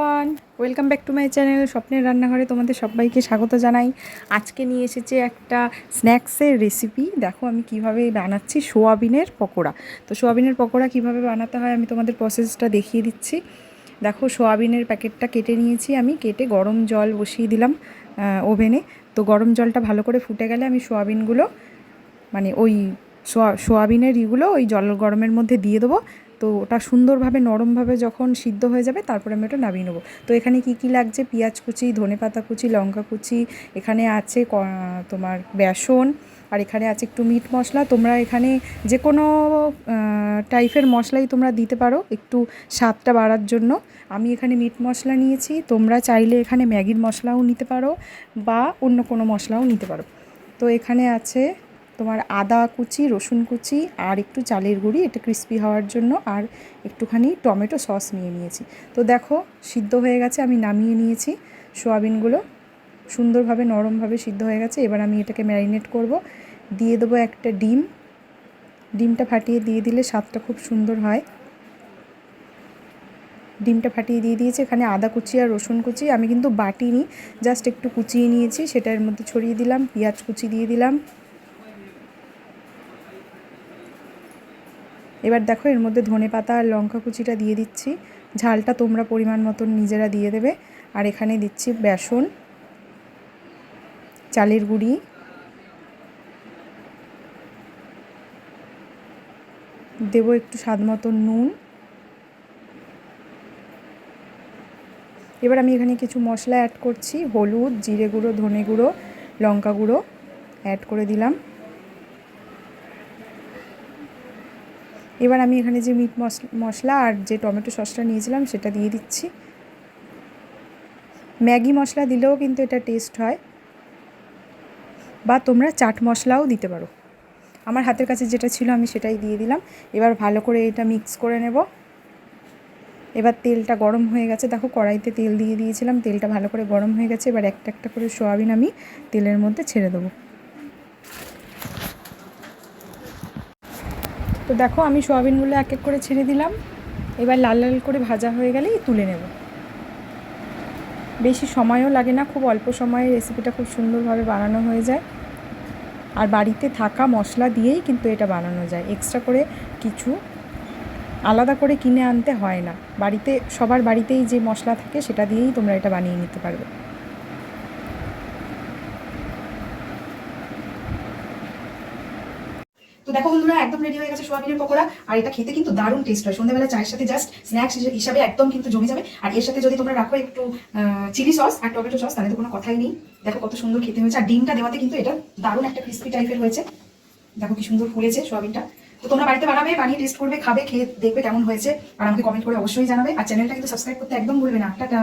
Everyone, welcome back to my channel স্বপ্নের রান্নাঘরে তোমাদের সবাইকে স্বাগত জানাই। আজকে নিয়ে এসেছে একটা স্ন্যাক্সের রেসিপি। দেখো আমি কিভাবে বানাচ্ছি সোয়াবিনের পকোড়া। তো সোয়াবিনের পকোড়া কিভাবে বানাতে হয় আমি তোমাদের প্রসেসটা দেখিয়ে দিচ্ছি। দেখো সোয়াবিনের প্যাকেটটা কেটে নিয়েছি, আমি কেটে গরম জল বসিয়ে দিলাম ওভেনে। তো গরম জলটা ভালো করে ফুটে গেলে আমি সোয়াবিনগুলো মানে ওই সোয়াবিনের ইগুলো ওই জল গরমের মধ্যে দিয়ে দেবো। তো ওটা সুন্দরভাবে নরমভাবে যখন সিদ্ধ হয়ে যাবে তারপরে আমি ওটা নামিয়ে নেবো। তো এখানে কি কি লাগছে, পেঁয়াজ কুচি, ধনেপাতা কুচি, লঙ্কা কুচি, এখানে আছে তোমার বেসন, আর এখানে আছে একটু মিট মশলা। তোমরা এখানে যে কোনো টাইপের মশলাই তোমরা দিতে পারো একটু স্বাদটা বাড়ার জন্য। আমি এখানে মিট মশলা নিয়েছি, তোমরা চাইলে এখানে ম্যাগির মশলাও নিতে পারো বা অন্য কোনো মশলাও নিতে পারো। তো এখানে আছে তোমার আদা কুচি, রসুন কুচি, আর একটু চালের গুঁড়ি, এটা ক্রিস্পি হওয়ার জন্য, আর একটুখানি টমেটো সস নিয়ে নিয়েছি। তো দেখো সিদ্ধ হয়ে গেছে, আমি নামিয়ে নিয়েছি। সোয়াবিনগুলো সুন্দরভাবে নরমভাবে সিদ্ধ হয়ে গেছে। এবার আমি এটাকে ম্যারিনেট করব। দিয়ে দেবো একটা ডিম। ডিমটা ফাটিয়ে দিয়ে দিলে স্বাদটা খুব সুন্দর হয়। ডিমটা ফাটিয়ে দিয়ে দিয়েছি। এখানে আদা কুচি আর রসুন কুচি আমি কিন্তু বাটিনি, জাস্ট একটু কুচিয়ে নিয়েছি, সেটা এর মধ্যে ছড়িয়ে দিলাম। পেঁয়াজ কুচি দিয়ে দিলাম। এবার দেখো এর মধ্যে ধনেপাতা আর লঙ্কা কুচিটা দিয়ে দিচ্ছি। ঝালটা তোমরা পরিমাণ মতন নিজেরা দিয়ে দেবে। আর এখানে দিচ্ছি বেসন, চালের গুঁড়ি, দেবো একটু স্বাদ মতন নুন। এবার আমি এখানে কিছু মশলা অ্যাড করছি, হলুদ, জিরে গুঁড়ো, ধনে গুঁড়ো, লঙ্কা গুঁড়ো অ্যাড করে দিলাম। এবার আমি এখানে যে মিট মশলা আর যে টমেটো সসটা নিয়েছিলাম সেটা দিয়ে দিচ্ছি। ম্যাগি মশলা দিলেও কিন্তু এটা টেস্ট হয়, বা তোমরা চাট মশলাও দিতে পারো। আমার হাতের কাছে যেটা ছিল আমি সেটাই দিয়ে দিলাম। এবার ভালো করে এটা মিক্স করে নেব। এবার তেলটা গরম হয়ে গেছে, দেখো কড়াইতে তেল দিয়ে দিয়েছিলাম, তেলটা ভালো করে গরম হয়ে গেছে। এবার একটা একটা করে সোয়াবিন আমি তেলের মধ্যে ছেড়ে দেবো। তো দেখো আমি সোয়াবিনগুলো এক এক করে ছেড়ে দিলাম। এবার লাল লাল করে ভাজা হয়ে গেলেই তুলে নেব। বেশি সময়ও লাগে না, খুব অল্প সময়ে রেসিপিটা খুব সুন্দরভাবে বানানো হয়ে যায়। আর বাড়িতে থাকা মশলা দিয়েই কিন্তু এটা বানানো যায়, এক্সট্রা করে কিছু আলাদা করে কিনে আনতে হয় না। বাড়িতে সবার বাড়িতেই যে মশলা থাকে সেটা দিয়েই তোমরা এটা বানিয়ে নিতে পারবে। তো দেখো বন্ধুরা একদম রেডি হয়ে গেছে সোয়াবিনের পকোড়া। আর এটা খেতে কিন্তু দারুণ টেস্ট হয়, সন্ধ্যাবেলা চায়ের সাথে জাস্ট স্ন্যাক্স হিসাবে একদম কিন্তু জমে যাবে। আর এর সাথে যদি তোমরা রাখো একটু চিলি সস আর টমেটো সস, তাহলে তো কোনো কথাই নেই। দেখো কত সুন্দর খেতে হয়েছে, আর ডিমটা দেওয়াতে কিন্তু এটা দারুণ একটা ক্রিস্পি টাইপের হয়েছে। দেখো কি সুন্দর ফুলেছে সোয়াবিনটা। তো তোমরা বাড়িতে বানাবে, বানিয়ে টেস্ট করবে, খাবে, খেয়ে দেখবে কেমন হয়েছে, আর আমাকে কমেন্ট করে অবশ্যই জানাবে। আর চ্যানেলটা কিন্তু সাবস্ক্রাইব করতে একদম ভুলবে না। টাটা।